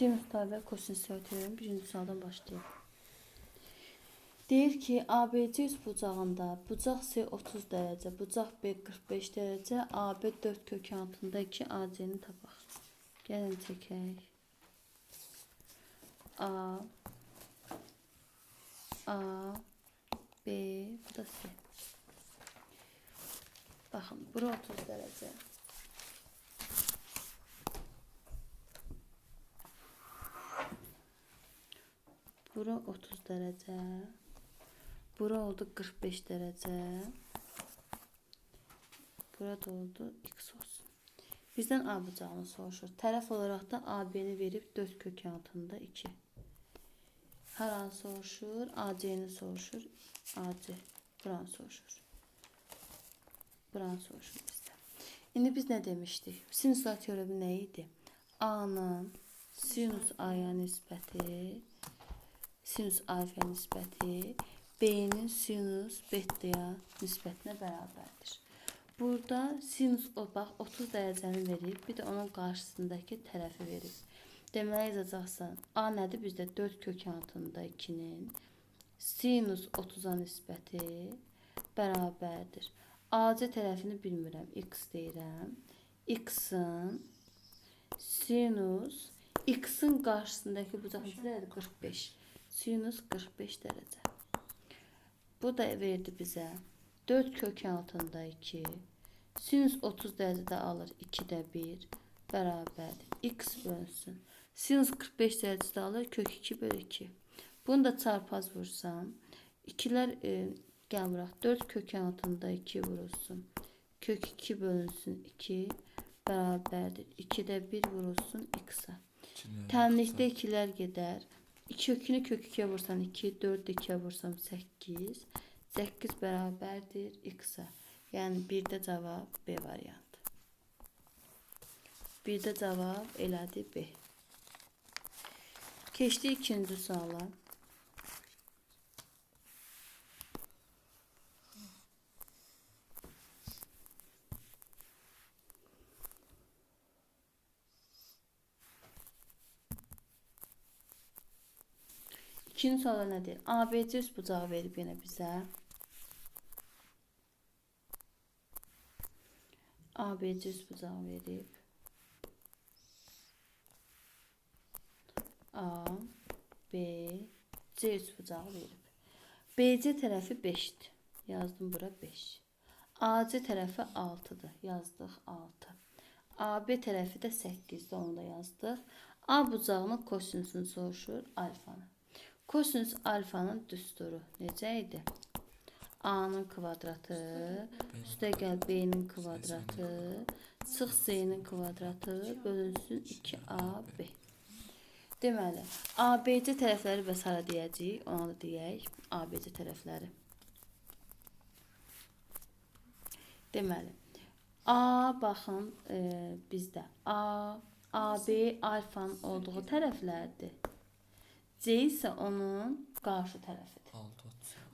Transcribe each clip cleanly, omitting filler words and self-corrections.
Sinuslar və kosinuslar teoremi birinci sualdan başlayalım. Deyir ki, ABC üst bucağında bucaq C 30 dərəcə, bucaq B 45 dərəcə, AB 4 kök altında 2 AC-ni tapaq. Gəlin çəkək. A, B, bu da C. Baxın, bura 30 dərəcə. Bura 30 dərəcə. Bura oldu 45 dərəcə. Burada oldu x olsun. Bizdən A bucağını soruşur. Tərəf olaraq da AB-ni verib 4 kök altında 2. Hər an soruşur. AC-ni soruşur. AC. Buranı soruşur. Buranı soruşur bizdən. İndi biz nə demişdik? Sinuslar teoremi nə idi? A-nın sinus A-ya nisbəti, sinus alfa nisbəti B-nin sinus beta'ya nisbətinə bərabərdir. Burada sinus bax 30 dərəcəni verib, bir də onun qarşısındakı tərəfi verib. Deməli yazacaqsan, A nədir bizdə? 4 kök altında 2-nin sinus 30-a nisbəti bərabərdir. AC tərəfini bilmirəm, x deyirəm. X-in sinus, x-in qarşısındakı bucaq nədir? 45. Sinus 45 dərəcə. Bu da verdi bizə 4 kök altında 2. Sinus 30 dərəcədə alır 2-də 1 bərabərdir. X bölünsün. Sinus 45 dərəcədə alır kök 2 bölü 2. Bunu da çarpaz vursam. 2'lər gəl bıraq. 4 kök altında 2 vurulsun. Kök 2 bölünsün 2 bərabərdir. 2'də 1 vurulsun x-a. Tənlikdə 2'lər gedər. Kökünü kök 2'ye vursan 2, 4 2'ye vursam 8. 8 bərabərdir x-a. Yəni 1'də cavab B variantı. 1'də cavab elədi B. Keçdi ikinci suala. İkinci suala nədir? ABC üst bucağı verib yenə bizə. ABC üst bucağı verib. A, B, C üst bucağı verib. BC tərəfi 5'dir. Yazdım bura 5. AC tərəfi 6'dır. Yazdıq 6. AB tərəfi də 8'dir. Onu da yazdıq. A bucağının kosinusunu soruşur alfanı. Kosinus alfanın düsturu necə idi? A-nın kvadratı, üstə gəl B-nin kvadratı, çıx C-nin kvadratı, bölünsün 2AB. Deməli, ABC tərəfləri və sara deyəcəyik, ona da deyək, ABC tərəfləri. Deməli, A, baxın, bizdə A, AB alfanın olduğu tərəflərdir. C isə onun qarşı tərəfidir.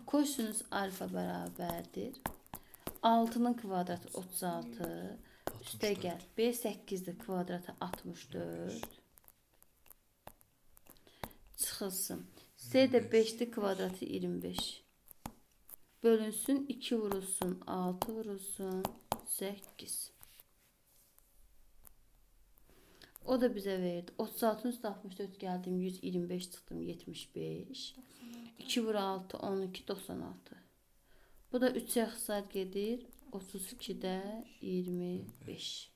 Kosinus alfa bərabərdir. 6'nın kvadratı 36. Üstə gəl. B 8'dir. Kvadratı 64. Çıxılsın. C də 5'dir. Kvadratı 25. Bölünsün. 2 vurulsun. 6 vurulsun. 8. O da bizə verdi. 36'ın üstü 64 gəldim. 125 çıxdım. 75. 2 vur 6. 12. 96. Bu da 3'e xısar gedir. 32'də 25.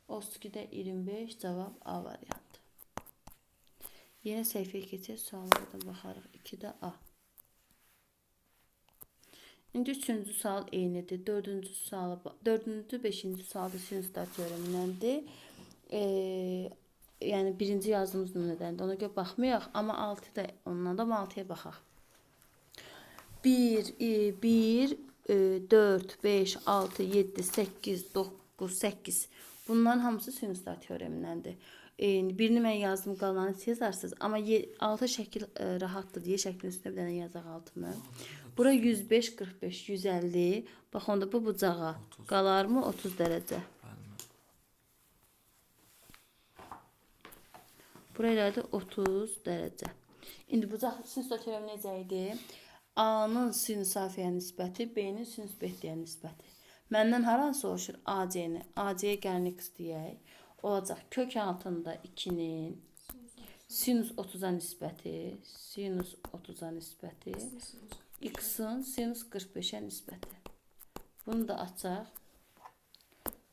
32'də 25. Cavab A variantı. Yenə səhifəyə keçək. Suallara da baxarıq. 2'də A. İndi 3-cü sual eynidir. 4-cü sual, 4-cü, 5-ci sualda sinuslar teoreminəndir. Yəni birinci yazdığımız nümunədən ona görə baxmayaq, amma 6 da ondan da 6'ya baxaq. 1, 4, 5, 6, 7, 8, 9, 8. Bunların hamısı sinuslar teoreminəndir. Birini mən yazdım, qalanını siz yazarsınız. Amma 6 şəkil rahatdır deyə şəklin üstünə bir dənə yazaq altını. Bura 105, 45, 150. Bax onda bu bucağa qalar mı 30 dərəcə? Buraya da 30 dərəcə. İndi bucaq sinüs teoremi necə idi? A-nın sinüs alfaya nisbəti, B-nin sinüs B-yə nisbəti. Məndən haranı soruşur? AC-ni. AC-yə gəlin x deyək. Olacaq kök altında 2-nin sinüs 30-a nisbəti, sinüs 30-a nisbəti, x-in sinüs 45-ə nisbəti. Bunu da açaq.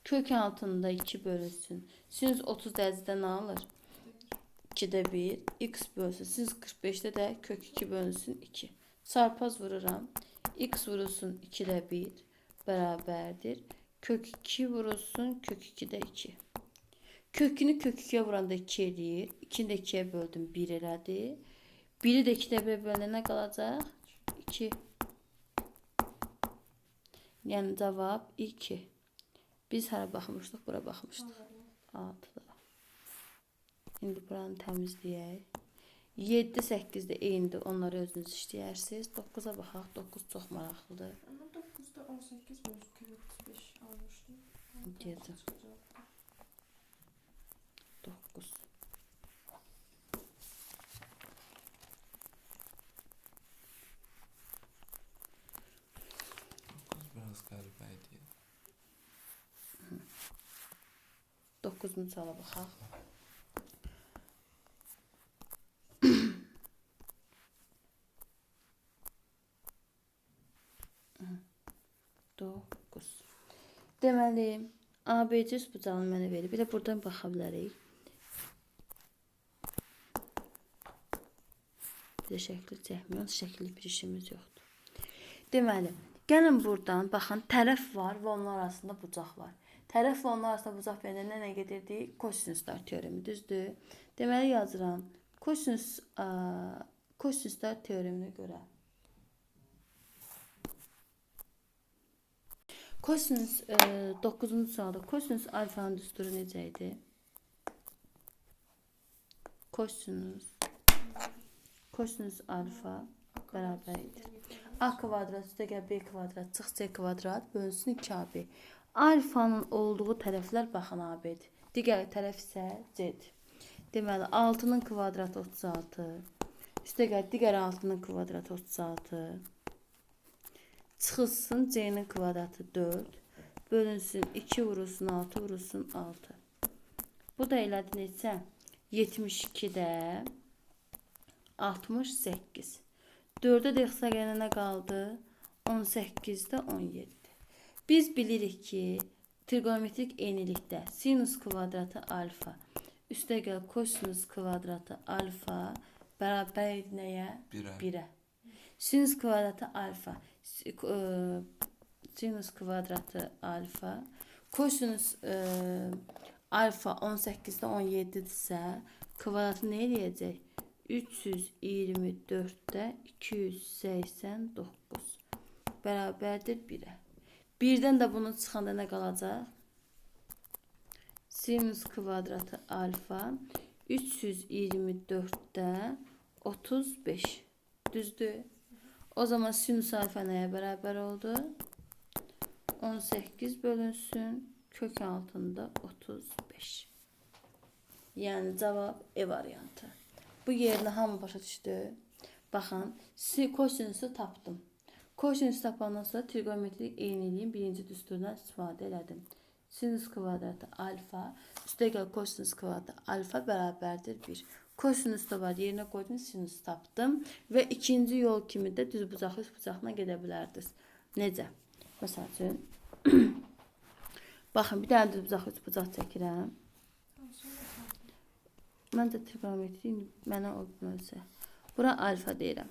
Kök altında 2 bölünsün. Sinüs 30 dərəcədə nə alır? 2'də 1. X bölünsün. Sinüs 45'də də kök 2 bölünsün 2. Çarpaz vururam. X vurulsun 2'də 1 bərabərdir. Kök 2 vurulsun kök 2'də 2. Kökünü kök 2'ye vuranda 2 edir. 2'ni də 2'ye böldüm 1 elədi. 1'i də 2'də 1 bölündə nə qalacaq? 2. Yəni cavab 2. Biz hara baxmışdıq? Bura baxmışdıq. 6'da. İndi buranı təmizləyək. 7, 8 də eynidir. Onları özünüz işləyərsiniz. 9'a baxaq. 9 çox maraqlıdır. Ama 9'da 18 bölü 35 almıştım. Gedim. 9. Biraz qəribəydi. 9-cu suala baxaq. Deməli, ABC bucağını mənə verir. Bir də buradan baxa bilərik. Bir də şəkli çəkmiyor. Şəkilli bir işimiz yoxdur. Deməli, gəlin buradan baxın. Tərəf var və onun arasında bucaq var. Tərəf və onun arasında bucaq verəndə nə gedirdi? Kosinuslar teoremi, düzdür? Deməli, yazıram. Kosinuslar teoreminə görə. Kosinüs 9-cu sualda kosinüs alfanın düsturu necə idi? Kosinüs alfa bərabər idi. A kvadrat üstə gəl B kvadrat çıx C kvadrat bölünsün 2AB. Alfanın olduğu tərəflər baxın AB'dir. Digər tərəf isə C'dir. Deməli 6'nın kvadratı 36. Üstə gəl digər 6'nın kvadratı 36. Çıxılsın C'nin kvadratı 4. Bölünsün 2 vurulsun 6 vurulsun 6. Bu da elədi neçə? 72'də 68. 4'ə də xısa gələnə nə qaldı? 18'də 17. Biz bilirik ki, trigonometrik eynilikdə sinüs kvadratı alfa üstə gəl kosinüs kvadratı alfa bərabər nəyə? 1'ə. Sinüs kvadratı alfa sinüs kvadratı alfa kosinüs alfa 18'də 17'dirsə kvadratı nə eləyəcək? 324'də 289 bərabərdir 1'ə. 1'dən də bunu çıxanda nə qalacaq? Sinüs kvadratı alfa 324'də 35 düzdür. O zaman sinüs alfa nəyə bərabər oldu? 18 bölünsün kök altında 35. Yəni cavab E variantı. Bu yerinə hamı başa düşdü. Baxın, kosinüsü tapdım. Kosinüsü tapandan sonra trigonometrik eyniliyin birinci düsturundan istifadə elədim. Sinüs kvadratı alfa üstə gəl kosinüs kvadratı alfa bərabərdir 1. Kosinüs də var, yerinə qoydum, sinüs tapdım və ikinci yol kimi də düz bucaq üst bucaqla gedə bilərdiniz. Necə? Məsəl üçün baxın, bir dənə düz bucaq üst bucaq çəkirəm. Məncə trigonometri mənə o bilməsə. Bura alfa deyirəm.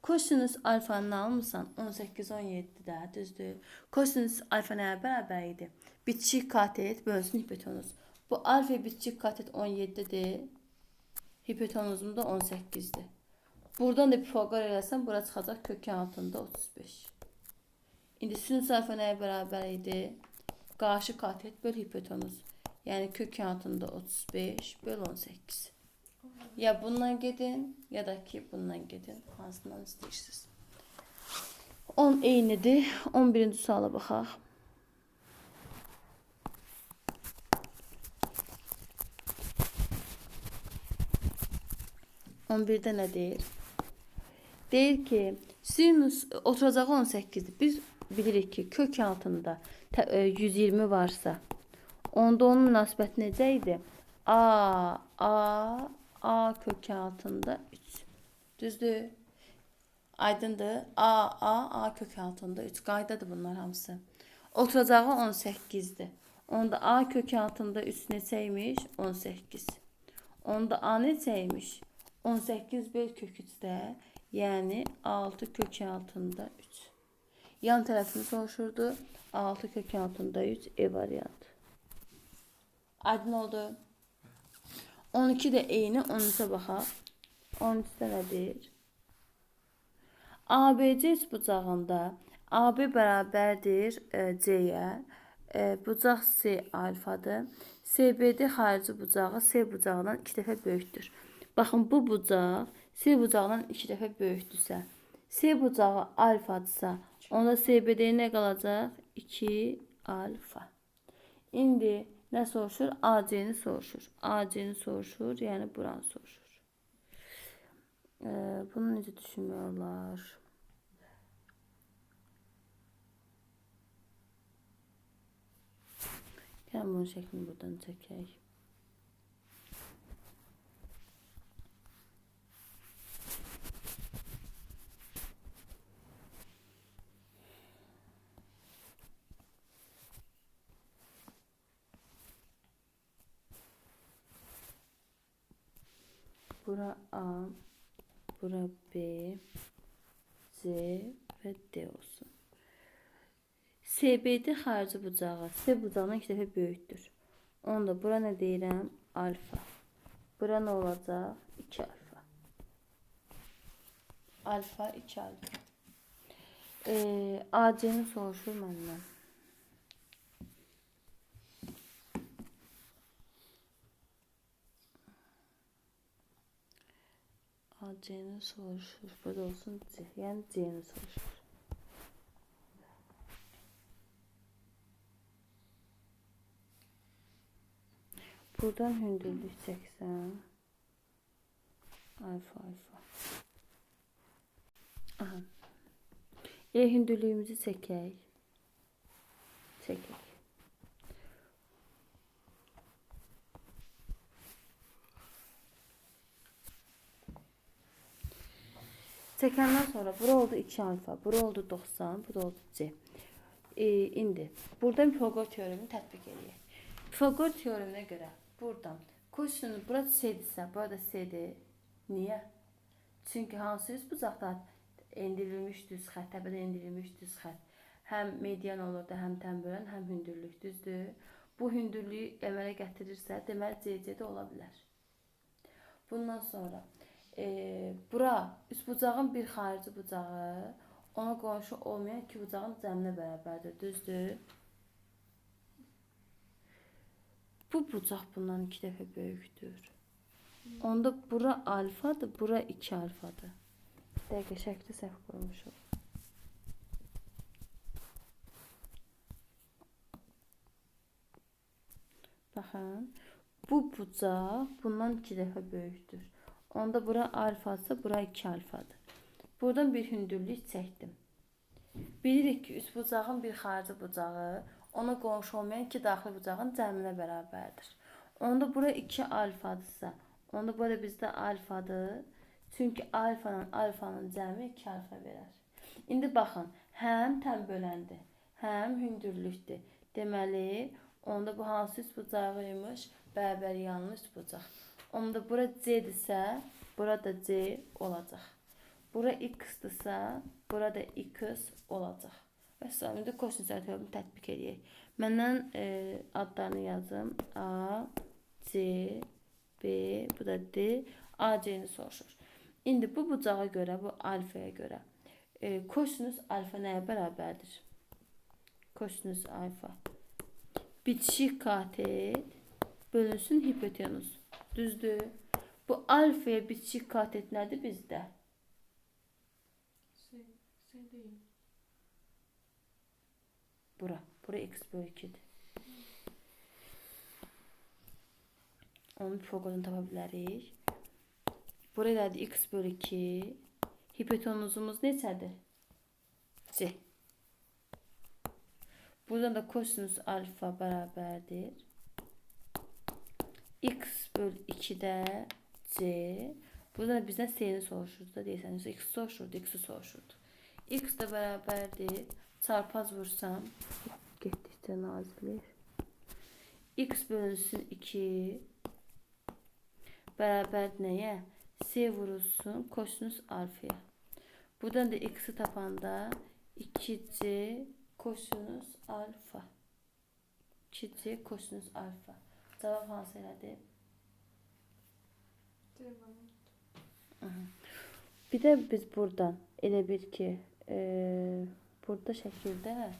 Kosinüs alfanı almısan 18-17'də düzdür. Kosinüs alfa nəyə bərabər idi? Bitişik katet bölünsün hipotenuz. Bu alfa bitişik katet 17'dir. Hipotenuzum da 18'dir. Buradan da Pifagor eləsəm, bura çıxacaq kökün altında 35. İndi sinüs alfa nəyə bərabər idi? Qarşı katet böl hipotenuz. Yəni kökün altında 35 böl 18. Ya bundan gedin, ya da ki bundan gedin. Hansından istəyirsiniz? 10 eynidir. 11-ci suala baxaq. 11'də nə deyir? Deyir ki, sinus oturacağı 18'dir. Biz bilirik ki, kök altında 120 varsa, onda onun münasibəti necə idi? A kök altında 3. Düzdür? Aydındır. A kök altında 3. Qaydadır bunlar hamısı. Oturacağı 18'dir. Onda A kök altında 3 neçəymiş? 18. Onda A neçəymiş? 18 böl kök 3'də. Yəni 6 kök altında 3. Yan tərəfini soruşurdu. 6 kök altında 3 E variantı. Aydın oldu. 12 də eyni 13'ə baxaq. 13'də nə deyir? ABC üçbucağında AB bərabərdir C-yə. Bucaq C alfadır. CBD xarici bucağı C bucağından 2 dəfə böyükdür. Baxın, bu bucaq C bucağından 2 dəfə böyükdürsə, C bucağı alfadırsa, onda CBD nə qalacaq? 2 alfa. İndi nə soruşur? AC-ni soruşur. AC-ni soruşur, yəni buranı soruşur. Bunu necə düşünmək olar? Gəlin bunun şəklini buradan çəkək. Bura A, bura B, C və D olsun. CBD xarici bucağı C bucağından 2 dəfə böyükdür. Onda bura nə deyirəm? Alfa. Bura nə olacaq? 2 alfa. Alfa 2 alfa. AC-ni soruşur məndən. AC-ni soruşur. Burada olsun C. Yəni C-ni soruşur. Buradan hündürlük çəksən. Alfa. Aha. Hündürlüyümüzü çəkək. Çəkəndən sonra bura oldu 2 alfa, bura oldu 90, bu da oldu C. İndi buradan Pifagor teoremini tətbiq edək. Pifagor teoreminə görə buradan kosinus bura C-dirsə, burada C-dir. Niyə? Çünki hansı üçbucaqda endirilmiş düz xətt, təbədən endirilmiş düz xətt həm median olurdu, həm tənbölən, həm hündürlük, düzdür? Bu hündürlüyü əmələ gətirirsə, deməli C-də ola bilər. Bundan sonra bura üçbucağın bir xarici bucağı ona qonşu olmayan iki bucağın cəminə bərabərdir, düzdür? Bu bucaq bundan 2 dəfə böyükdür. Onda bura alfadır, bura 2 alfadır. Dəqiqə şəkli səhv qurmuşuq. Baxın, bu bucaq bundan 2 dəfə böyükdür. Onda bura alfadırsa, bura 2 alfadır. Buradan bir hündürlük çəkdim. Bilirik ki, üçbucağın bir xarici bucağı ona qonşu olmayan iki daxili bucağın cəminə bərabərdir. Onda bura 2 alfadırsa, onda burada bizdə alfadır. Çünki alfanın cəmi 2 alfa verər. İndi baxın, həm tənböləndir, həm hündürlükdür. Deməli, onda bu hansı üçbucağıymış? Bərabər yanlı üçbucaq. Onda bura C-dirsə, burada C olacaq. Bura X-dırsa, burada X olacaq. Və sonra indi kosinus teoremini tətbiq edək. Məndən adlarını yazım. A, C, B, bu da D. AC-ni soruşur. İndi bu bucağa görə, bu alfaya görə kosinus alfa nəyə bərabərdir? Kosinus alfa. Bitişik katet bölünsün hipotenuz. Düzdür? Bu alfaya bitişik katet nədir bizdə? C deyil. Bura x bölü 2'dir. Onu Pifagordan tapa bilərik. Bura elədi x bölü 2. Hipotenuzumuz neçədir? C. Buradan da kosinus alfa bərabərdir. X bölü 2-də C. Burada da bizdən C-ni soruşurdu da deyirsən. X soruşurdu, X-i soruşurdu. X də bərabərdir. Çarpaz vursam, getdikcə nazilir. X bölünsün 2 bərabər nəyə? C vurulsun kosinus alfaya. Buradan da X-i tapanda 2C kosinus alfa. 2C kosinus alfa. Cavab hansı elədi? Bir də biz buradan elə bir ki, burada şəkildə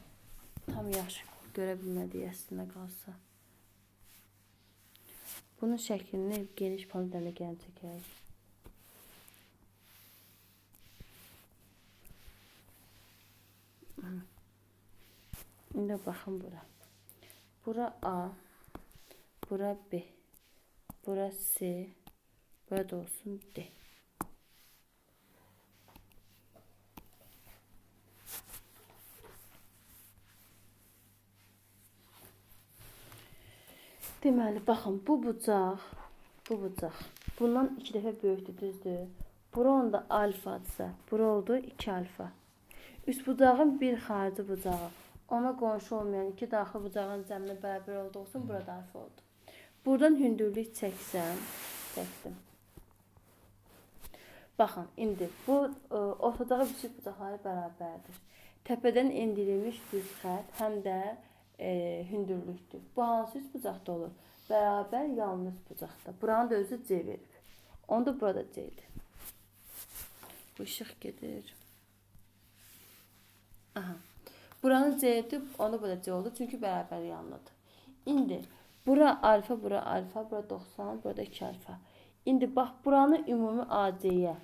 tam yaxşı görə bilmədik əslində qalsa. Bunun şəklini geniş panellə gəlin çəkək. İndi baxın bura. Bura A, bura B, bura C, burada olsun D. Deməli, baxın, bu bucaq bundan 2 dəfə böyükdür, düzdür? Bura onda alfadırsa, bura oldu 2 alfa. Üst bucağın bir xarici bucağı, ona qonşu olmayan 2 daxil bucağın cəmli bərabər olduğu üçün burada alfa oldu. Buradan hündürlük çəksəm, çəkdim. Baxın, indi bu ortadağı biçik bucaqları bərabərdir. Təpədən endirilmiş düz xətt həm də hündürlükdür. Bu hansı üst bucaqda olur? Bərabər yalnız bucaqda. Buranın da özü C verib. Onu da burada C'dir. Bu işıq gedir. Aha. Buranı C edib, onu burada C oldu. Çünki bərabər yanlıdır. İndi bura alfa, bura alfa, bura 90, burada 2 alfa. İndi bax, buranı ümumi AC-yə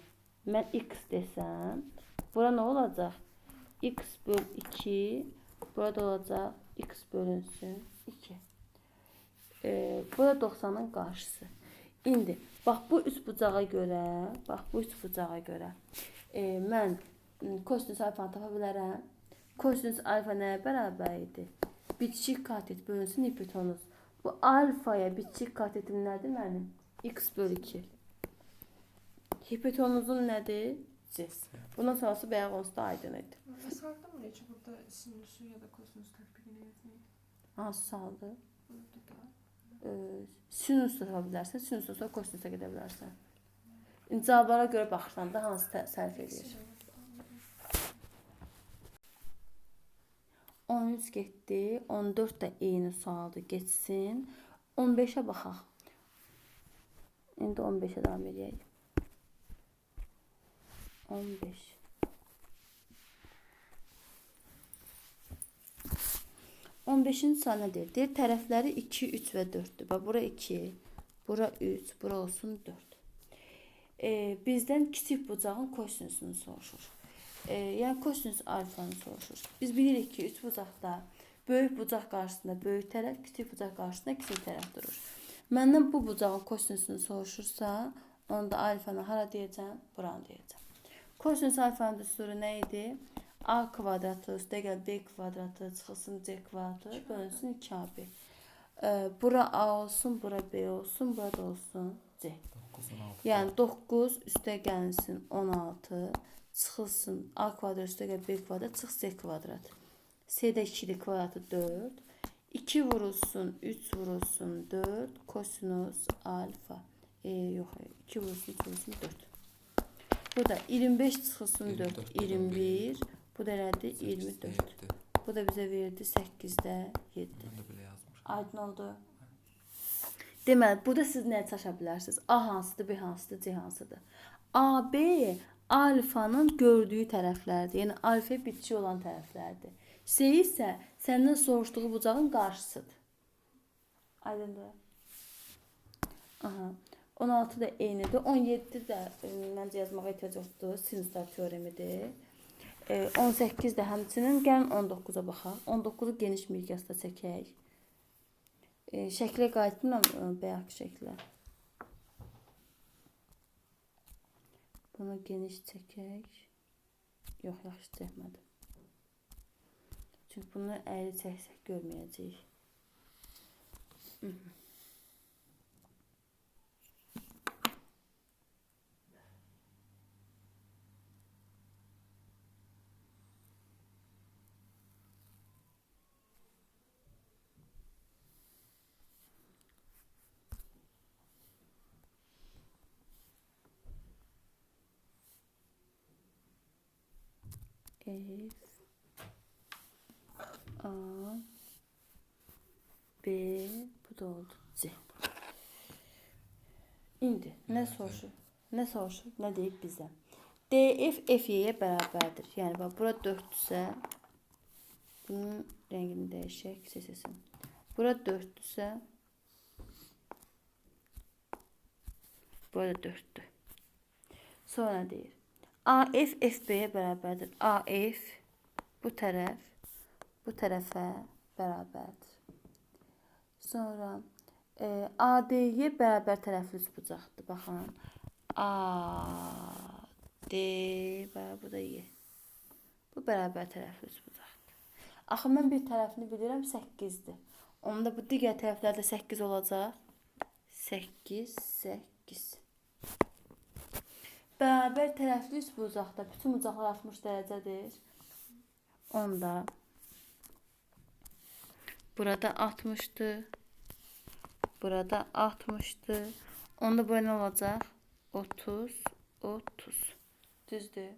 mən x desəm, bura nə olacaq? X böl 2, burada olacaq x bölünsün 2. Burada 90'ın qarşısı. İndi bax bu üst bucağa görə, mən kosinus alfanı tapa bilərəm. Kosinus alfa nəyə bərabər idi? Bitişik katet bölünsün hipotenuz. Bu alfaya bitişik katetim nədir mənim? X bölü 2. Hipotenuzun nədir? C. Bundan sonrası bayaq onsuz da aydın idi. Saldı mı necə burada sinusu ya da kosinus tətbiqini etmək? Hansı saldı? Burada da. Sinus da tapa bilərsən, sinusdan sonra kosinusa gedə bilərsən. Cavablara görə baxırsan da hansı sərf edir? 13 getdi, 14 də eyni sualdır, geçsin. 15'ə baxaq. İndi 15'ə davam edək. 15. On beşinci sual nə deyir? Deyir, tərəfləri 2, 3 və 4'dür. Bax, bura 2, bura 3, bura olsun 4. Bizdən kiçik bucağın kosinusunu soruşur. Yəni, kosinus alfanı soruşur. Biz bilirik ki, 3 bucaqda böyük bucaq qarşısında böyük tərəf, kiçik bucaq qarşısında kiçik tərəf durur. Məndən bu bucağın kosinusunu soruşursa, onda alfanı hara deyəcəm? Buranı deyəcəm. Kosinus alfanın düsturu nə idi? A kvadratı üstə gəl B kvadratı çıxılsın C kvadratı bölünsün 2AB. Bura A olsun, bura B olsun, bura da olsun C. Yəni 9 üstə gəlsin 16 çıxılsın A kvadrat üstə gəl B kvadrat çıx C kvadrat. C-də 2'li kvadratı 4. 2 vurulsun 3 vurulsun 4 kosinus alfa. Yox, 2 vurulsun 3 vurulsun 4. Burada 25 çıxılsın 4 21. Bu da elədi 24. Bu da bizə verdi 8'də 7. Aydın oldu. Deməli, burada siz nə çaşa bilərsiniz? A hansıdır, B hansıdır, C hansıdır? A, B alfanın gördüyü tərəflərdir. Yəni, alfaya bitişik olan tərəflərdir. C isə səndən soruşduğu bucağın qarşısıdır. Aydındır. Aha. 16 da eynidir. 17 də məncə yazmağa ehtiyac yoxdur. Sinuslar teoremidir. 18 də həmçinin. Gəlin 19'a baxaq. 19'u geniş miqyasda çəkək. Şəklə qayıtmıram bayaqki şəklə. Bunu geniş çəkək. Yox, yaxşı çəkmədim. Çünki bunu əyri çəksək görməyəcəyik. F A B bu da oldu C. İndi nə soruşur? Nə soruşur? Nə deyib bizə? DF FY-yə bərabərdir. Yəni bax bura 4-dürsə bunun rəngini dəyişək, seçsin. Bura 4-dürsə bura da 4-dür. Sonra nə deyir? AF FB-yə bərabərdir. AF bu tərəfə bərabərdir. Sonra AD-yə bərabər tərəfli üçbucaqdır. Baxın. AD bu da Y. Bu bərabər tərəfli üçbucaqdır. Axı mən bir tərəfini bilirəm 8-dir. Onda bu digər tərəflərdə 8 olacaq. 8, 8. Bərabər tərəfli üçbucaqda bütün bucaqlar 60 dərəcədir. Onda burada 60'dır. Burada 60'dır. Onda bu nə olacaq? 30, 30. Düzdür.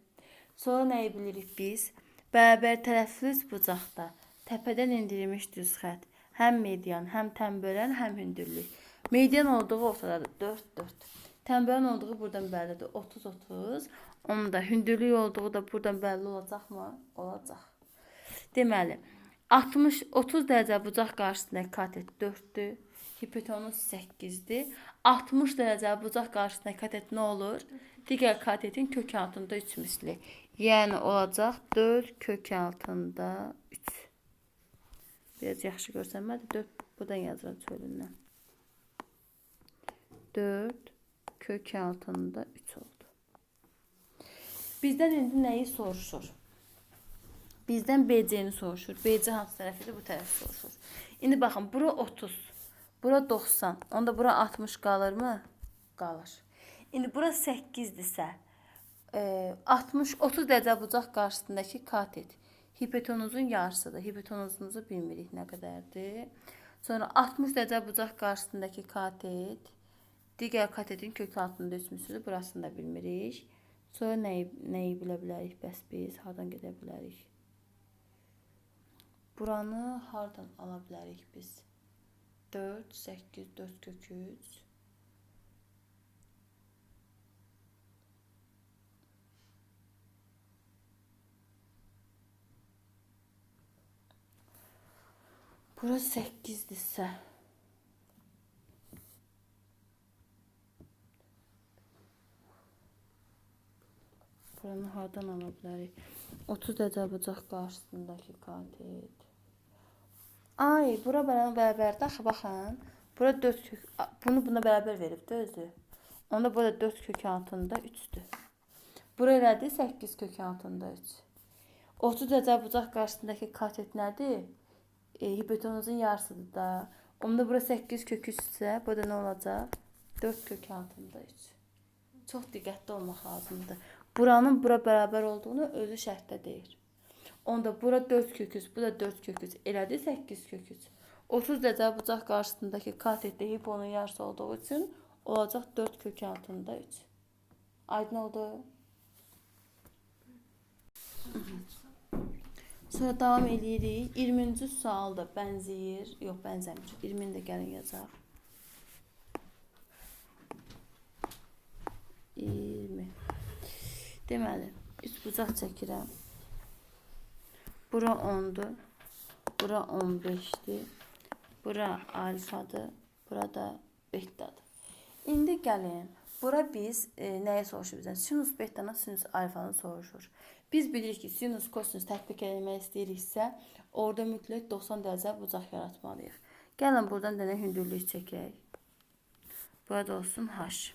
Sonra nəyi bilirik biz? Bərabər tərəfli üçbucaqda təpədən endirilmiş düz xətt. Həm median, həm tənbölən, həm hündürlük. Median olduğu ortadadır. 4, 4. Tənbəlin olduğu buradan bəllidir. 30, 30. Onun da hündürlük olduğu da buradan bəlli olacaqmı? Olacaq. Deməli, 60, 30 dərəcə bucaq qarşısındakı katet 4-dür. Hipotenuz 8-dir. 60 dərəcə bucaq qarşısındakı katet nə olur? Digər katetin kök altında 3 misli. Yəni olacaq 4 kök altında 3. Biraz yaxşı görsənmədi. 4 buradan yazıram çölündən. 4 kök altında 3 oldu. Bizdən indi nəyi soruşur? Bizdən BC-ni soruşur. BC hansı tərəfidir? Bu tərəf soruşur. İndi baxın, bura 30, bura 90, onda bura 60 qalırmı? Qalır. İndi bura 8-dirsə, 60, 30 dərəcə bucaq qarşısındakı katet hipotenuzun yarısıdır. Hipotenuzumuzu bilmirik nə qədərdir. Sonra 60 dərəcə bucaq qarşısındakı katet digər katetin kök altında 3 mislidir. Burasını da bilmirik. Sonra nəyi bilə bilərik? Bəs biz hardan gedə bilərik? Buranı hardan ala bilərik biz? 4, 8, 4 kök 3. Bura 8-dirsə. Buranı hardan ala bilərik? 30 dərəcə bucaq qarşısındakı katet. Ay, bura bərabərdir. Axı, baxın. Bura 4 kök, bunu buna bərabər veribdir özü. Onda burada 4 kök altında 3'dür. Bura elədir 8 kök altında 3. 30 dərəcə bucaq qarşısındakı katet nədir? Hipotenuzun yarısıdır da. Onda bura 8 kök 3'sə, burada nə olacaq? 4 kök altında 3. Çox diqqətli olmaq lazımdır. Buranın bura bərabər olduğunu özü şərtdə deyir. Onda bura 4 kök 3, bu da 4 kök 3. Elədi 8 kök 3. 30 dərəcə bucaq qarşısındakı katetdə hiponun yarısı olduğu üçün olacaq 4 kök altında 3. Aydın oldu. Sonra davam edirik. 20-ci sualda bənzəyir. Yox, bənzəmir. 20-ni də gəlin yazaq. 20. Deməli, 3 bucaq çəkirəm. Bura 10'dur. Bura 15'dir. Bura alfadır. Bura da betadır. İndi gəlin. Bura biz nəyə soruşur bizdən? Sinus betana, sinus alfanı soruşur. Biz bilirik ki, sinus kosinus tətbiq etmək istəyiriksə, orada mütləq 90 dərəcə bucaq yaratmalıyıq. Gəlin buradan dənə hündürlük çəkək. Burada olsun H.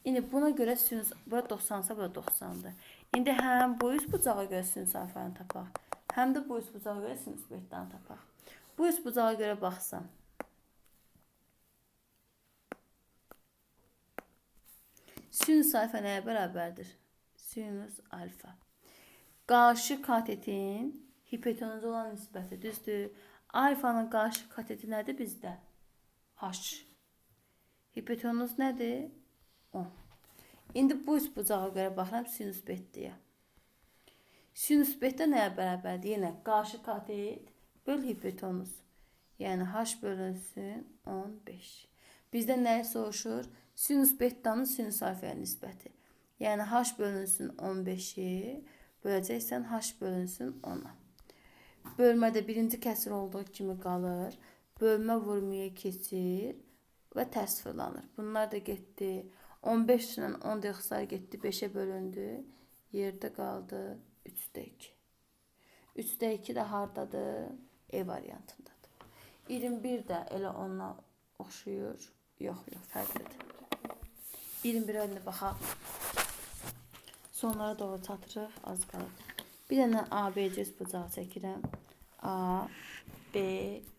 İndi buna görə sinus, bura 90-sa bura 90-dır. İndi həm bu üst bucağa görə sinus alfanı tapaq, həm də bu üst bucağa görə sinus bettanı tapaq. Bu üst bucağa görə baxsam, sinus alfa nəyə bərabərdir? Sinus alfa. Qarşı katetin hipotenuza olan nisbəti düzdür. Alfanın qarşı kateti nədir bizdə? H. Hipotenuz nədir? 10. İndi bu üst bucağa görə baxıram sinus betdiyə. Sinus betdə nəyə bərabərdir? Yenə qarşı katet böl hipotenuz. Yəni h bölünsün 15. Bizdə nəyi soruşur? Sinus bettanın sinus alfaya nisbəti. Yəni h bölünsün 15-i böləcəksən h bölünsün 10-a. Bölmədə birinci kəsir olduğu kimi qalır. Bölmə vurmaya keçir və tərs fırlanır. Bunlar da getdi. 15 ilə 10 ixtisar getdi. 5-ə bölündü. Yerdə qaldı 3-də 2. 3-də 2 də hardadır? E variantındadır. 21 də elə ona oxşuyur. Yox, fərqlidir. 21-ə indi baxaq. Sonlara doğru çatırıq. Az qalır. Bir dənə ABC bucağı çəkirəm. A, B,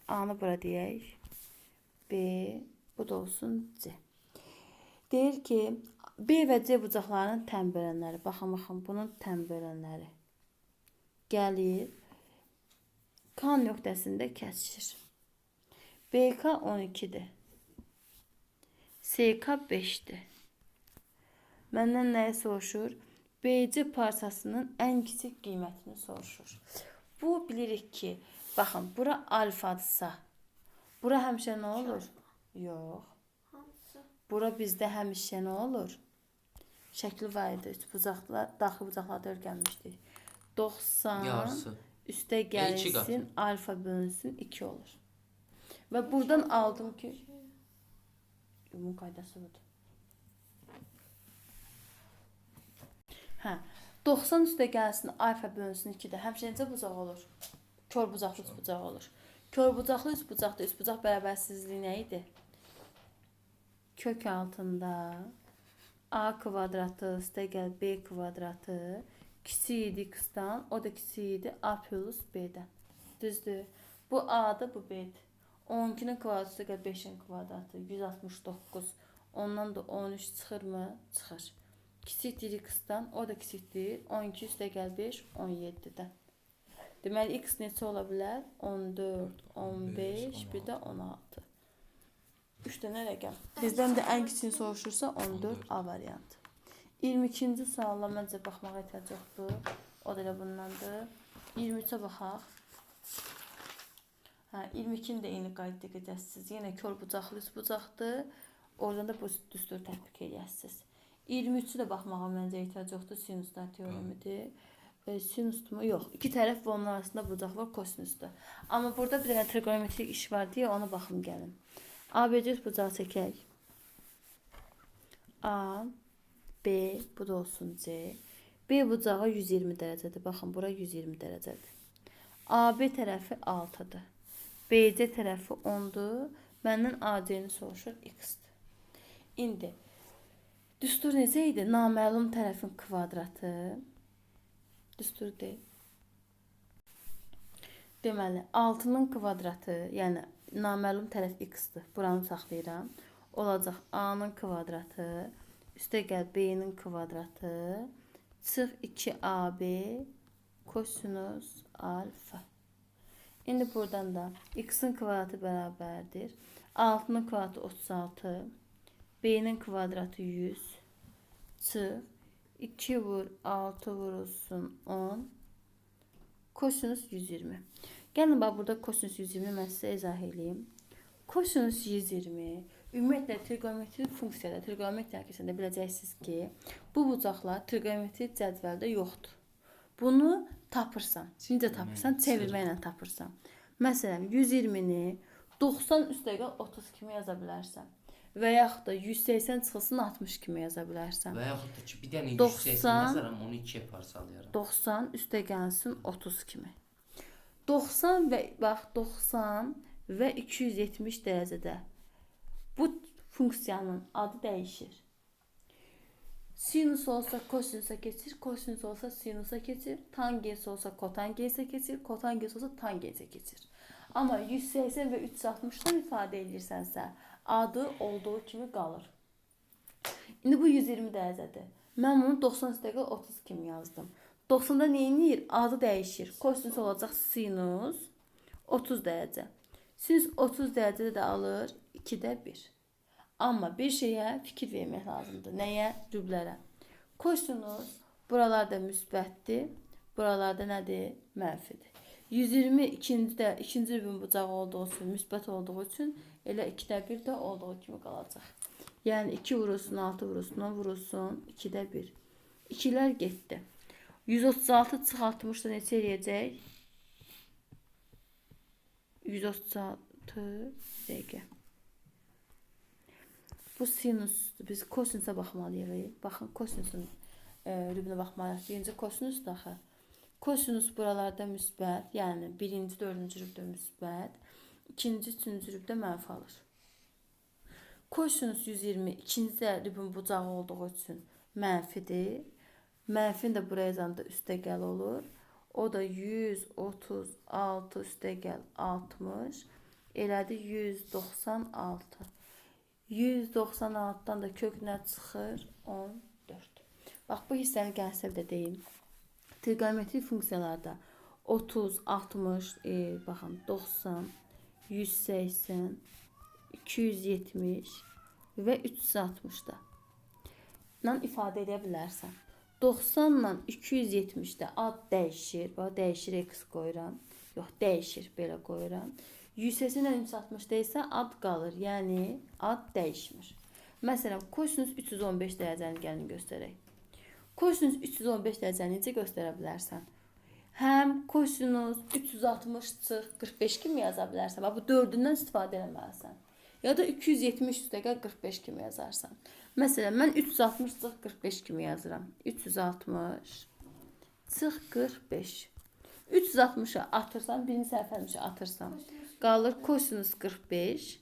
A-nı bura deyək. B, bu da olsun C. Deyir ki, B və C bucaqlarının tənbələnləri. Baxın, bunun tənbələnləri gəlir. K nöqtəsində kəsişir. BK 12-dir. SK 5-dir. Məndən nəyi soruşur? BC parçasının ən kiçik qiymətini soruşur. Bu bilirik ki, baxın, bura alfadırsa, bura həmişə nə olur? Yox. Bura bizdə həmişə nə olur? Şəkli var idi. Üst bucaqlar, daxil bucaqlarda öyrənmişdik. 90 yarısı. Üstə gəlinsin, alfa bölünsün 2 olur. Və buradan aldım ki, ümum qaydası budur. 90 üstə gəlsin, alfa bölünsün 2-də. Həmişə necə bucaq olur? Kör bucaqlı üst bucaq olur. Kör bucaqlı üst bucaqda üst bucaq bərabərsizliyi nə idi? Kök altında A kvadratı üstə gəl B kvadratı kiçik idi x-dan, o da kiçik idi A plus B-dən. Düzdür? Bu A-dır, bu B-dir. 12-nin kvadratı üstə gəl 5-in kvadratı 169. Ondan da 13 çıxır mı? Çıxır. Kiçikdir x-dan, o da kiçikdir. 12 üstə gəl 5, 17-dən. Deməli, x neçə ola bilər? 14, 15, bir də 16. 3 dənə rəqəm. Bizdən də ən kiçiyini soruşursa 14 A variantı. 22-ci sualla məncə baxmağa ehtiyac yoxdur. O da elə bundandır. 23-ə baxaq. 22-ni də eyni qayda edəcəksiniz. Yenə kör bucaqlı üst bucaqdır. Oradan da bu düstur tətbiq edəcəksiniz. 23-ü də baxmağa məncə ehtiyac yoxdur. Sinuslar teoremidir. Sinustumu yox. İki tərəf və onun arasında bucaq var, kosinusdur. Amma burada bir dənə trigonometrik iş var deyə ona baxım gəlin. ABC bucağı çəkək. A, B, bu da olsun C. B bucağı 120 dərəcədir. Baxın, bura 120 dərəcədir. AB tərəfi 6-dır. BC tərəfi 10-dur. Məndən AC-ni soruşur, x-dir. İndi düstur necə idi? Naməlum tərəfin kvadratı. Düstur deyil. Deməli, 6-nın kvadratı, yəni naməlum tərəf x-dir. Buranı saxlayıram. Olacaq A-nın kvadratı. Üstə gəl B-nin kvadratı. Çıx 2AB kosinus alfa. İndi buradan da x-in kvadratı bərabərdir. 6-nın kvadratı 36. B-nin kvadratı 100. Çıx. 2 vur 6 vurulsun 10. Kosinus 120. Gəlin bax, burada kosinus 120 mən sizə izah edeyim. Kosinus 120 ümumiyyətlə trigonometrik funksiyada, trigonometri hərəkətində biləcəksiniz ki, bu bucaqlar trigonometrik cədvəldə yoxdur. Bunu tapırsan. Necə tapırsan? Çevirməklə tapırsan. Məsələn, 120-ni 90 üstəgəl 30 kimi yaza bilərsən. Və yaxud da 180 çıxılsın 60 kimi yaza bilərsən. Və yaxud da ki, bir dənə 180 yazaram, onu 2-yə parçalayaram. 90 üstə gəlsin 30 kimi. 90 və bax 90 və 270 dərəcədə bu funksiyanın adı dəyişir. Sinüs olsa kosinusa keçir, kosinüs olsa sinusa keçir, tangens olsa kotangensə keçir, kotangens olsa tangensə keçir. Amma 180 və 360-dan ifadə edirsənsə, adı olduğu kimi qalır. İndi bu 120 dərəcədir. Mən bunu 90/30 kimi yazdım. 90-da nə edir? Adı dəyişir. Kosinüs olacaq sinus 30 dərəcə. Sinüs 30 dərəcədə də alır 2-də 1. Amma bir şeyə fikir vermək lazımdır. Nəyə? Rüblərə. Kosinus buralarda müsbətdir. Buralarda nədir? Mənfidir. 120 ikinci rübün bucağı olduğu üçün, müsbət olduğu üçün elə 2-də 1 də olduğu kimi qalacaq. Yəni 2 vurulsun, 6 vurulsun, 10 vurulsun, 2-də 1. 2-lər getdi. 136 çıx 60-da neçə eləyəcək? 136 dəqiqə. Bu sinusdur. Biz kosinusa baxmalıyıq. Baxın, kosinusun rübünə baxmalıyıq. Birinci kosinus daxı. Kosinus buralarda müsbət, yəni birinci, dördüncü rübdə müsbət, ikinci, üçüncü rübdə mənfi alır. Kosinus 120 ikinci rübün bucağı olduğu üçün mənfidir. Mənfin də buraya yazanda üstəgəl olur. O da 136 üstəgəl 60 elədi 196. 196-dan da kök nə çıxır? 14. Bax, bu hissəni gənsəvdə deyim. Trigonometrik funksiyalarda 30, 60, baxın 90, 180, 270 və 360-da ifadə edə bilərsən. 90 ilə 270-də ad dəyişir. Bax, dəyişir, x qoyuram. Yox, dəyişir, belə qoyuram. 180 ilə 360-da isə ad qalır. Yəni, ad dəyişmir. Məsələn, kosinus 315 dərəcəni gəlin göstərək. Kosinus 315 dərəcəni necə göstərə bilərsən? Həm kosinus 360 çıx 45 kimi yaza bilərsən. Bax, bu dördündən istifadə eləməlisən. Ya da 270 üstəgəl 45 kimi yazarsan. Məsələn, mən 360 çıx 45 kimi yazıram. 360 çıx 45. 360-ı atırsam, birinci səhvəlmişi atırsam, qalır kosinus 45.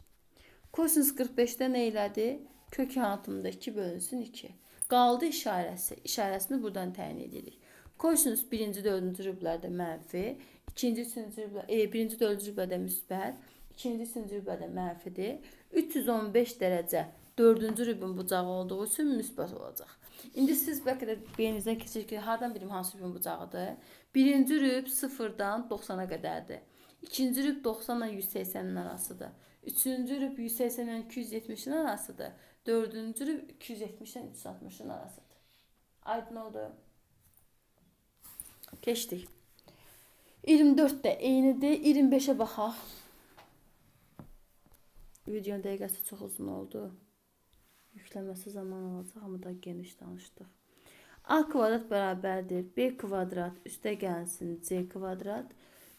Kosinus 45-də nə elədi? Kök altında 2 bölünsün 2. Qaldı işarəsi. İşarəsini buradan təyin edirik. Kosinus birinci, dördüncü rüblərdə mənfi, birinci, dördüncü rüblərdə müsbət, ikinci, üçüncü rüblərdə mənfidir. 315 dərəcə dördüncü rübün bucağı olduğu üçün müsbət olacaq. İndi siz bəlkə də beyninizdən keçir ki, hardan bilim hansı rübün bucağıdır? Birinci rüb 0-dan 90-a qədərdir. İkinci rüb 90-la 180-in arasıdır. Üçüncü rüb 180-lə 270-in arasıdır. Dördüncü rüb 270-dən 360-ın arasıdır. Aydın oldu. Keçdik. 24 də eynidir. 25-ə baxaq. Videonun dəqiqəsi çox uzun oldu. Yükləməsi zaman alacaq, amma da geniş danışdıq. A kvadrat bərabərdir. B kvadrat üstə gəlsin C kvadrat.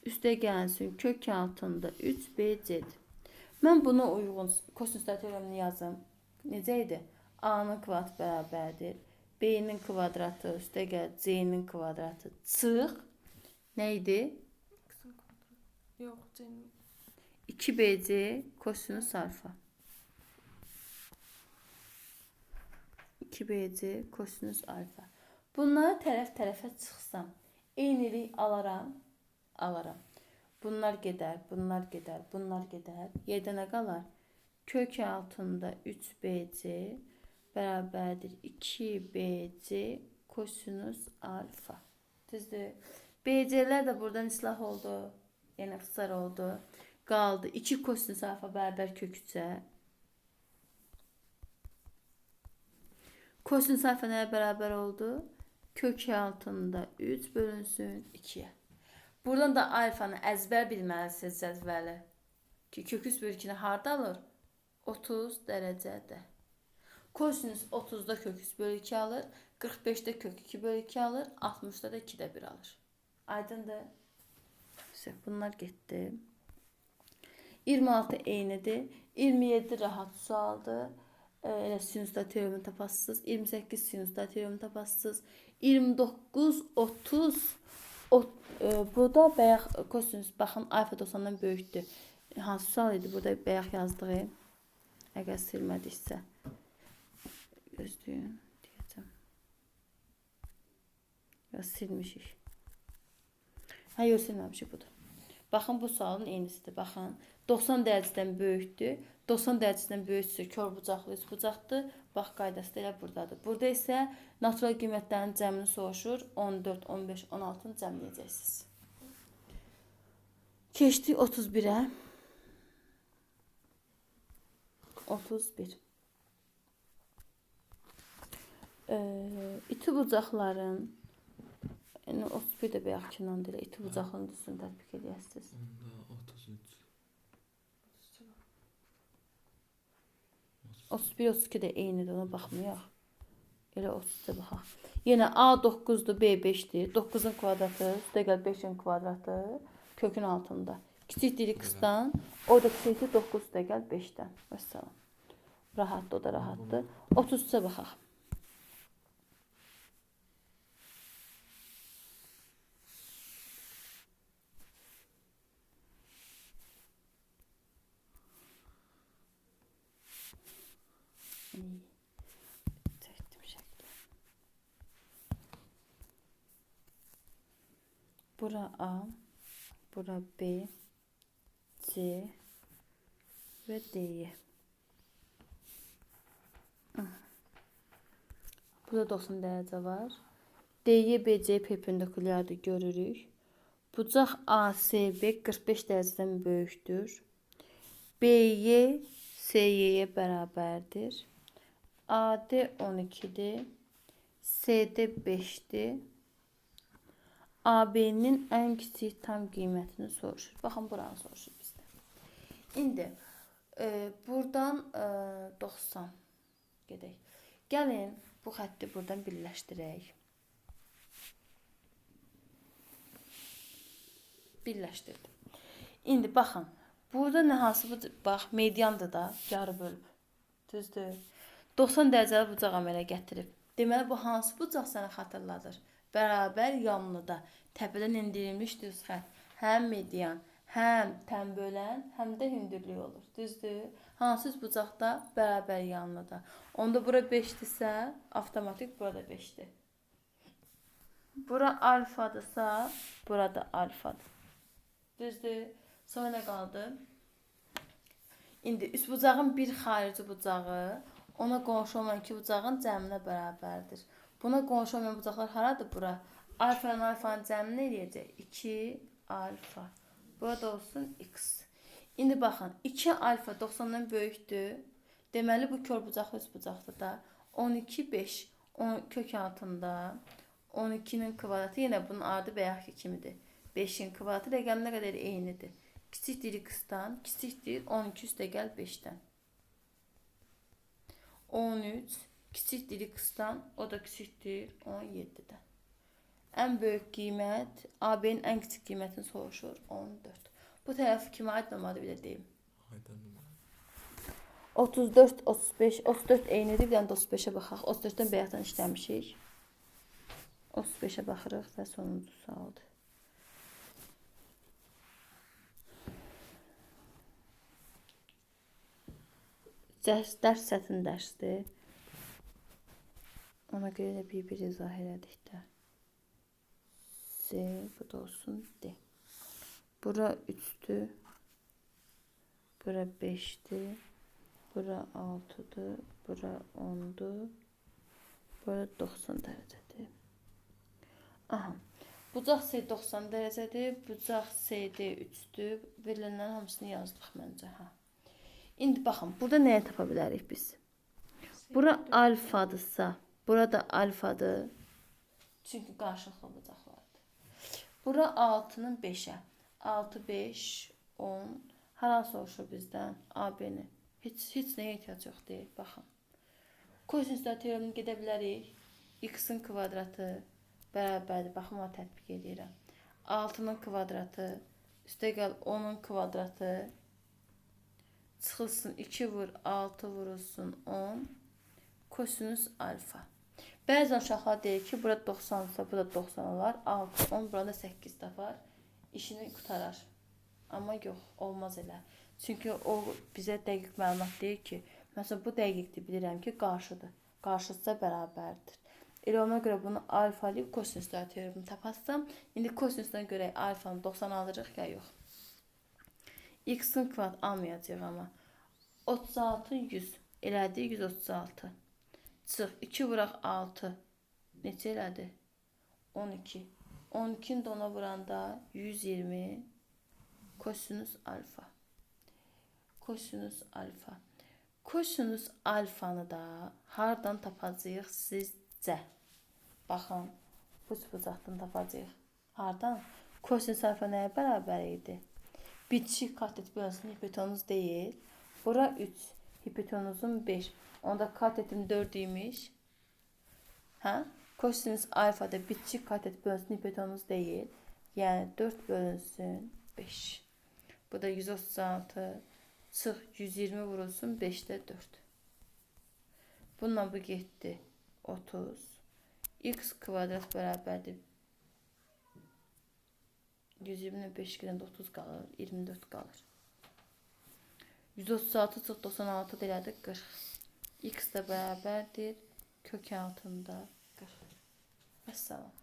Üstə gəlsin kök altında 3BC-dir. Mən buna uyğun kosinus teoremini yazım. Necə idi? A-nın kvadratı bərabərdir. B-nin kvadratı üstə gəl C-nin kvadratı çıx. Nə idi? Yox, C-nin 2BC kosinus alfa. 2BC kosinus alfa. Bunları tərəf-tərəfə çıxsam, eynilik alaram. Bunlar gedər, bunlar gedər, bunlar gedər. Yerdə nə qalar? Kök altında 3BC bərabərdir 2BC kosinus alfa. Düzdür? BC-lər də buradan islah oldu. Yəni ixtisar oldu. Qaldı 2 kosinus alfa bərabər kök 3-ə. Kosinus alfa nəyə bərabər oldu? Kök altında 3 bölünsün 2-yə. Buradan da alfanı əzbər bilməlisiniz cəzvəli. Ki kök 3 bölü 2-ni harda alır? 30 dərəcədə. Kosinus 30-da kök 3 bölü 2 alır. 45-də kök 2 bölü 2 alır. 60-da da 2-də 1 alır. Aydındır. Bunlar getdi. 26 eynidir. 27 rahat sualdır. Elə sinusda teoremi tapasınız. 28 sinusda teoremi tapasınız. 29, 30 bu da bayaq kosinus. Baxın, alfa 90-dan böyükdür. Hansı sual idi? Burada bayaq yazdığım. Əgər silmədiksə. Gözləyin. Deyəcəm. Ya silmişik. Hə, yox silməmişik budur. Baxın bu sualın eynisidir. Baxın 90 dərəcədən böyükdür. 90 dərəcədən böyüksə kör bucaqlı üç bucaqdır. Bax qaydası da elə burdadır. Burada isə natural qiymətlərin cəmini soruşur. 14, 15, 16-nı cəmləyəcəksiniz. Keçdik 31-ə. 31. İti bucaqların yəni 31 də bayaq kinandı elə iti bucaqların düzünü tətbiq edəsiniz. Onda 33. 31 32 də eynidir, ona baxmayaq. Elə 33-ə baxaq. Yenə A9-dur, B5-dir. 9-un kvadratı, üstə gəl 5-in kvadratı kökün altında. Kiçik diri qısdan, orada kiçikdir 9 üstə gəl 5-dən. Vəssalam. Rahatdır, o da rahatdır. 33-ə baxaq. Çəkdim şəkli. Bura A, bura B, C və D-yi. Burada 90 dərəcə var. D-yi BC perpendikulyardır görürük. Bucaq ASB 45 dərəcədən böyükdür. BY SY-yə bərabərdir. AD 12-dir. CD 5-dir. AB-nin ən kiçik tam qiymətini soruşur. Baxın, buranı soruşur bizdən. İndi buradan 90 gedək. Gəlin, bu xətti buradan birləşdirək. Birləşdirdim. İndi baxın, burada nə hansı bu, bax, mediandır da, yarı bölüb. Düzdür. 90 dərəcəli bucaq əmələ gətirib. Deməli, bu hansı bucaq sənə xatırladır? Bərabər yanlıda təpədən endirilmiş düz xətt. Həm median, həm tənbölən, həm də hündürlük olur. Düzdür? Hansı bucaqda? Bərabər yanlıda. Onda bura 5-dirsə, avtomatik burada 5-dir. Bura alfadırsa, burada alfadır. Düzdür? Sonra nə qaldı? İndi üst bucağın bir xarici bucağı ona qonşu olan iki bucağın cəminə bərabərdir. Buna qonşu olmayan bucaqlar haradır? Bura. Alfa ilə alfanın cəmini eləyəcək? 2 alfa. Burada olsun x. İndi baxın, 2 alfa 90-dan böyükdür. Deməli, bu kör bucaqlı üst bucaqdır da. 12, 5. Kök altında 12-nin kvadratı yenə bunun adı bayaqki kimidir. 5-in kvadratı rəqəminə qədər eynidir. Kiçik diri qısdan, kiçikdir 12 üstə gəl 5-dən. 13, kiçik diri qısdan, o da kiçikdir 17-dən. Ən böyük qiymət, AB-nin ən kiçik qiymətini soruşur 14. Bu tərəfi kimə aydınlamadı bir də deyim. 34, 35, 34 eynidir, bir dənə də 35-ə baxaq. 34-dən bayaqdan işləmişik. 35-ə baxırıq və sonuncu sualdır. Dərs çətin dərsdir. Ona görə də bir izah elədik də. C, bu da olsun D. Bura 3-dür. Bura 5-dir. Bura 6-dır. Bura 10-dur. Bura 90 dərəcədir. Aha. Bucaq C 90 dərəcədir. Bucaq CD 3-dür. Verilənlərin hamısını yazdıq məncə. Ha. İndi baxın, burada nəyə tapa bilərik biz? Bura alfadırsa, burada alfadır. Çünki qarşılıqlı bucaqlardır. Bura 6-nın 5-ə. 6, 5, 10. Haran soruşur bizdən? AB-ni. Heç nəyə ehtiyac yox deyil. Baxın. Kosinüs teoremini gedə bilərik. X-in kvadratı bərabərdir. Baxın, ona tətbiq edirəm. 6-nın kvadratı üstə gəl 10-un kvadratı çıxılsın 2 vur 6 vurulsun 10 kosinüs alfa. Bəzən uşaqlar deyir ki, burada 90-sa, burada 90 olar. 6, 10, burada 8 də var. İşini qutarar. Amma yox, olmaz elə. Çünki o bizə dəqiq məlumat deyir ki, məsələn, bu dəqiqdir, bilirəm ki, qarşıdır. Qarşıdsa bərabərdir. Elə ona görə bunu alfalayıb kosinuslar teoremini taparsam. İndi kosinusdan görək alfanı 90 alırıq ya yox. X-in kvadrat almayacaq amma. 36 100 elədi 136. Çıx 2 vuraq 6. Neçə elədi? 12. 12-ni də ona vuranda 120 kosinus alfa. Kosinus alfa. Kosinus alfanı da hardan tapacağıq sizcə? Baxın, bucaqdan tapacağıq. Hardan? Kosinus alfa nəyə bərabər idi? Bitişik katet bölünsün hipotenuz deyil. Bura 3, hipotenuzun 5. Onda katetim 4 imiş. Hə? Kosinus alfa da bitişik katet bölünsün hipotenuz deyil. Yəni 4 bölünsün 5. Bu da 136. Çıx 120 vurulsun 5-də 4. Bununla bu getdi. 30. X kvadrat bərabərdir. 120-lə 5 gedəndə 30 qalır. 24 qalır. 136 çıx 96 elədi 40. X də bərabərdir. Kök altında 40. Vəssalam.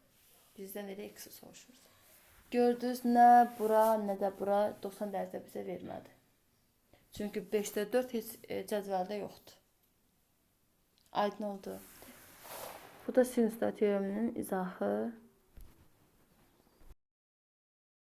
Bizdən elə X-i soruşuruz. Gördünüz, nə bura, nə də bura 90 dərəcə bizə vermədi. Çünki 5-də 4 heç cədvəldə yoxdur. Aydın oldu. Bu da sinuslar teoreminin izahı.